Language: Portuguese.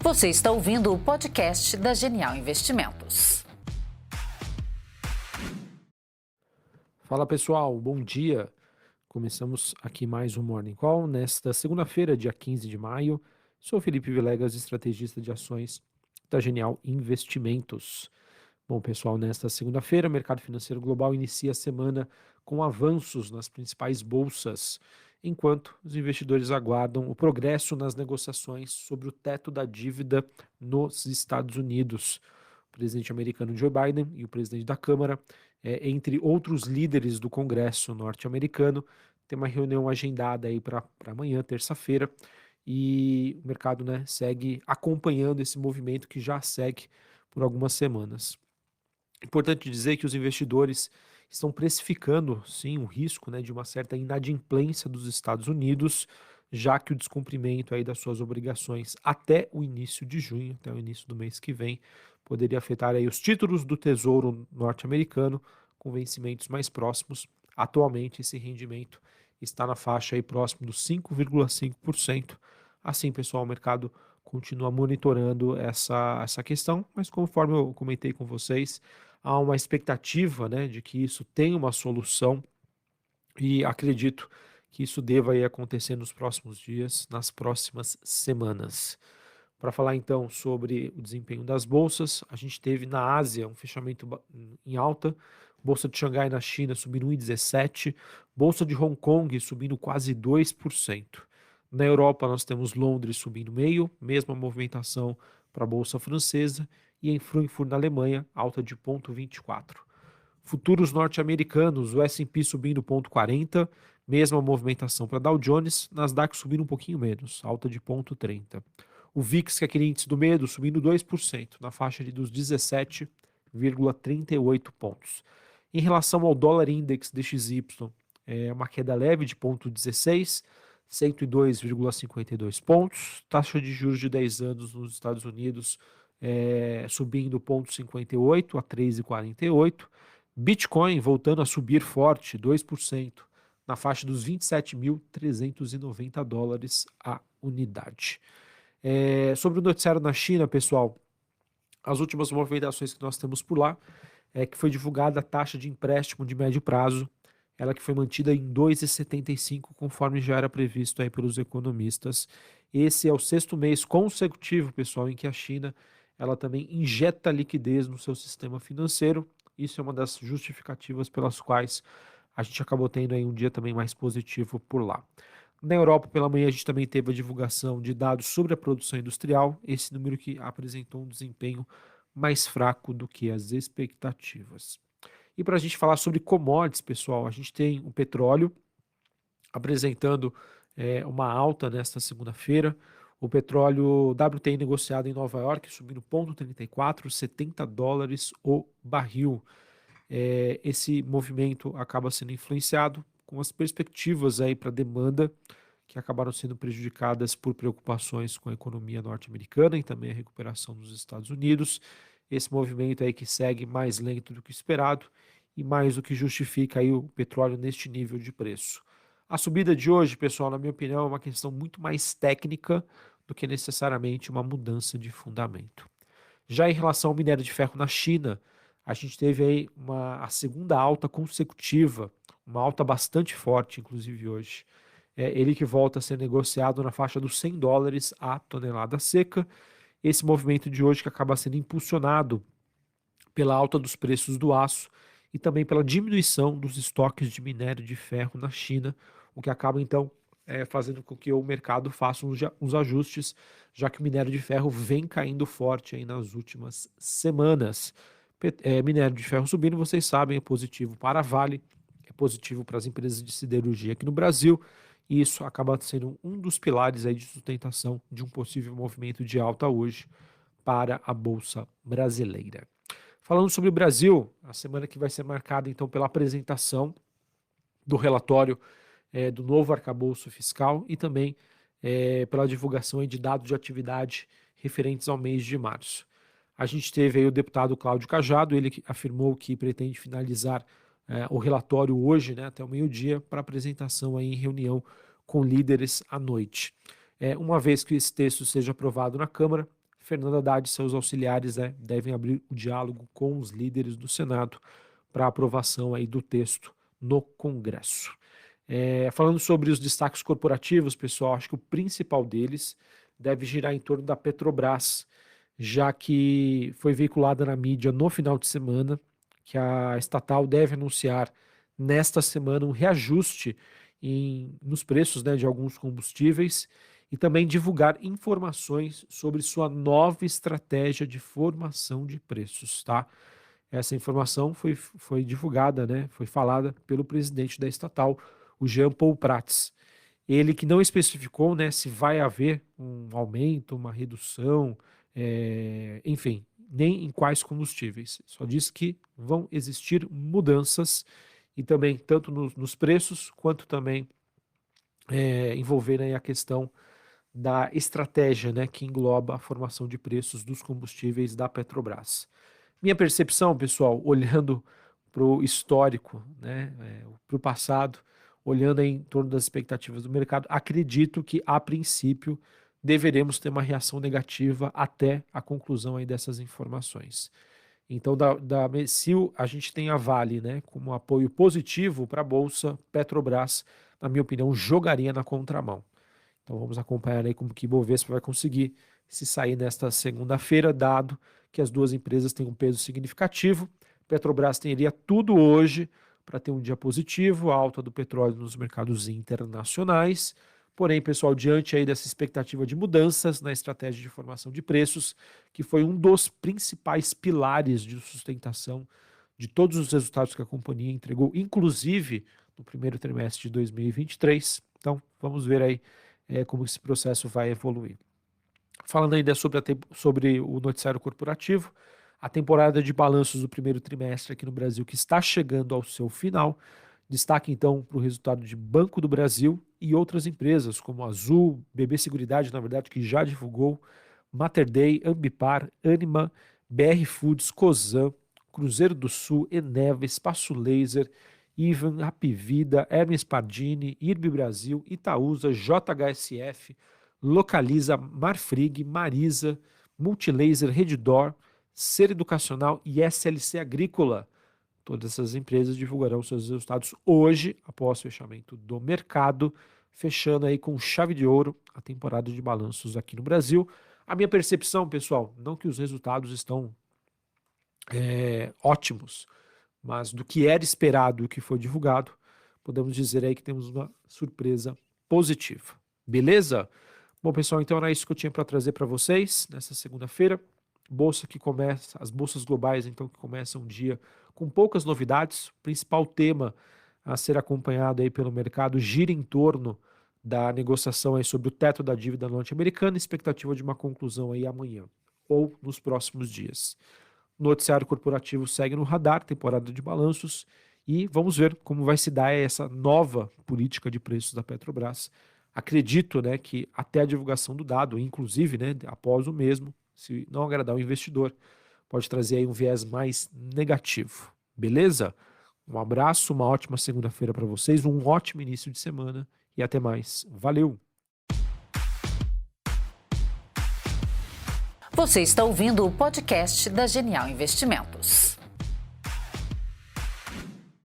Você está ouvindo o podcast da Genial Investimentos. Fala pessoal, bom dia. Começamos aqui mais um Morning Call nesta segunda-feira, dia 15 de maio. Sou Felipe Vilegas, estrategista de ações da Genial Investimentos. Bom pessoal, nesta segunda-feira, o mercado financeiro global inicia a semana com avanços nas principais bolsas, enquanto os investidores aguardam o progresso nas negociações sobre o teto da dívida nos Estados Unidos. O presidente americano Joe Biden e o presidente da Câmara, entre outros líderes do Congresso norte-americano, tem uma reunião agendada aí para amanhã, terça-feira, e o mercado, segue acompanhando esse movimento que já segue por algumas semanas. Importante dizer que os investidores estão precificando, sim, o risco, de uma certa inadimplência dos Estados Unidos, já que o descumprimento aí das suas obrigações até o início de junho, até o início do mês que vem, poderia afetar aí os títulos do Tesouro norte-americano com vencimentos mais próximos. Atualmente, esse rendimento está na faixa aí próximo dos 5,5%. Assim, pessoal, o mercado continua monitorando essa questão, mas conforme eu comentei com vocês, há uma expectativa, de que isso tenha uma solução e acredito que isso deva aí acontecer nos próximos dias, nas próximas semanas. Para falar então sobre o desempenho das bolsas, a gente teve na Ásia um fechamento em alta, Bolsa de Xangai na China subindo 1,17%, Bolsa de Hong Kong subindo quase 2%. Na Europa nós temos Londres subindo meio, mesma movimentação para a Bolsa Francesa, e em Frankfurt, na Alemanha, alta de 0,24%. Futuros norte-americanos, o S&P subindo 0,40%, mesma movimentação para Dow Jones, Nasdaq subindo um pouquinho menos, alta de 0,30%. O VIX, que é aquele índice do medo, subindo 2%, na faixa dos 17,38 pontos. Em relação ao dólar index DXY, uma queda leve de 0,16%, 102,52 pontos. Taxa de juros de 10 anos nos Estados Unidos subindo 0,58 a 3,48. Bitcoin voltando a subir forte, 2%, na faixa dos 27.390 dólares a unidade. Sobre o noticiário na China, pessoal, as últimas movimentações que nós temos por lá é que foi divulgada a taxa de empréstimo de médio prazo, ela que foi mantida em 2,75, conforme já era previsto aí pelos economistas. Esse é o sexto mês consecutivo, pessoal, em que a China ela também injeta liquidez no seu sistema financeiro. Isso é uma das justificativas pelas quais a gente acabou tendo aí um dia também mais positivo por lá. Na Europa, pela manhã, a gente também teve a divulgação de dados sobre a produção industrial, esse número que apresentou um desempenho mais fraco do que as expectativas. E para a gente falar sobre commodities, pessoal, a gente tem o petróleo apresentando uma alta nesta segunda-feira. O petróleo WTI negociado em Nova York subindo 0,34, 70 dólares o barril. Esse movimento acaba sendo influenciado com as perspectivas aí para demanda que acabaram sendo prejudicadas por preocupações com a economia norte-americana e também a recuperação dos Estados Unidos. Esse movimento aí que segue mais lento do que esperado e mais do que justifica aí o petróleo neste nível de preço. A subida de hoje, pessoal, na minha opinião, é uma questão muito mais técnica do que necessariamente uma mudança de fundamento. Já em relação ao minério de ferro na China, a gente teve aí a segunda alta consecutiva, uma alta bastante forte, inclusive hoje. Ele que volta a ser negociado na faixa dos 100 dólares a tonelada seca. Esse movimento de hoje que acaba sendo impulsionado pela alta dos preços do aço e também pela diminuição dos estoques de minério de ferro na China, o que acaba então fazendo com que o mercado faça uns ajustes, já que o minério de ferro vem caindo forte aí nas últimas semanas. Minério de ferro subindo, vocês sabem, é positivo para a Vale, é positivo para as empresas de siderurgia aqui no Brasil, e isso acaba sendo um dos pilares aí de sustentação de um possível movimento de alta hoje para a Bolsa Brasileira. Falando sobre o Brasil, a semana que vai ser marcada então pela apresentação do relatório do novo arcabouço fiscal e também pela divulgação aí de dados de atividade referentes ao mês de março. A gente teve aí o deputado Cláudio Cajado, ele afirmou que pretende finalizar o relatório hoje, até o meio-dia, para apresentação aí em reunião com líderes à noite. Uma vez que esse texto seja aprovado na Câmara, Fernando Haddad e seus auxiliares, né, devem abrir o diálogo com os líderes do Senado para aprovação aí do texto no Congresso. Falando sobre os destaques corporativos, pessoal, acho que o principal deles deve girar em torno da Petrobras, já que foi veiculada na mídia no final de semana que a estatal deve anunciar nesta semana um reajuste nos preços, né, de alguns combustíveis e também divulgar informações sobre sua nova estratégia de formação de preços, tá? Essa informação foi divulgada, né, foi falada pelo presidente da estatal, o Jean Paul Prats. Ele que não especificou, né, se vai haver um aumento, uma redução, enfim, nem em quais combustíveis. Só diz que vão existir mudanças e também tanto nos preços quanto também envolver aí a questão da estratégia, né, que engloba a formação de preços dos combustíveis da Petrobras. Minha percepção, pessoal, olhando para o histórico, né, para o passado, olhando em torno das expectativas do mercado, acredito que, a princípio, deveremos ter uma reação negativa até a conclusão aí dessas informações. Então, se a gente tem a Vale, né, como apoio positivo para a Bolsa, Petrobras, na minha opinião, jogaria na contramão. Então vamos acompanhar aí como que Bovespa vai conseguir se sair nesta segunda-feira, dado que as duas empresas têm um peso significativo. Petrobras teria tudo hoje para ter um dia positivo, a alta do petróleo nos mercados internacionais. Porém, pessoal, diante aí dessa expectativa de mudanças na estratégia de formação de preços, que foi um dos principais pilares de sustentação de todos os resultados que a companhia entregou, inclusive no primeiro trimestre de 2023. Então, vamos ver aí como esse processo vai evoluir. Falando ainda sobre o noticiário corporativo, a temporada de balanços do primeiro trimestre aqui no Brasil, que está chegando ao seu final. Destaque então para o resultado de Banco do Brasil e outras empresas, como Azul, BB Seguridade, na verdade, que já divulgou, Mater Dei, Ambipar, Anima, BR Foods, Cosan, Cruzeiro do Sul, Eneva, Espaço Laser, Ivan, Apivida, Hermes Pardini, IRB Brasil, Itaúsa, JHSF, Localiza, Marfrig, Marisa, Multilaser, Redditor, Ser Educacional e SLC Agrícola. Todas essas empresas divulgarão seus resultados hoje, após o fechamento do mercado, fechando aí com chave de ouro a temporada de balanços aqui no Brasil. A minha percepção, pessoal, não que os resultados estão ótimos, mas do que era esperado e o que foi divulgado, podemos dizer aí que temos uma surpresa positiva. Beleza? Bom, pessoal, então era isso que eu tinha para trazer para vocês nessa segunda-feira. Bolsa que começa, as bolsas globais, então, que começam um dia com poucas novidades. O principal tema a ser acompanhado aí pelo mercado gira em torno da negociação aí sobre o teto da dívida norte-americana, expectativa de uma conclusão aí amanhã ou nos próximos dias. O noticiário corporativo segue no radar, temporada de balanços, e vamos ver como vai se dar essa nova política de preços da Petrobras. Acredito, né, que até a divulgação do dado, inclusive, né, após o mesmo, se não agradar o investidor, pode trazer aí um viés mais negativo. Beleza? Um abraço, uma ótima segunda-feira para vocês, um ótimo início de semana e até mais. Valeu! Você está ouvindo o podcast da Genial Investimentos.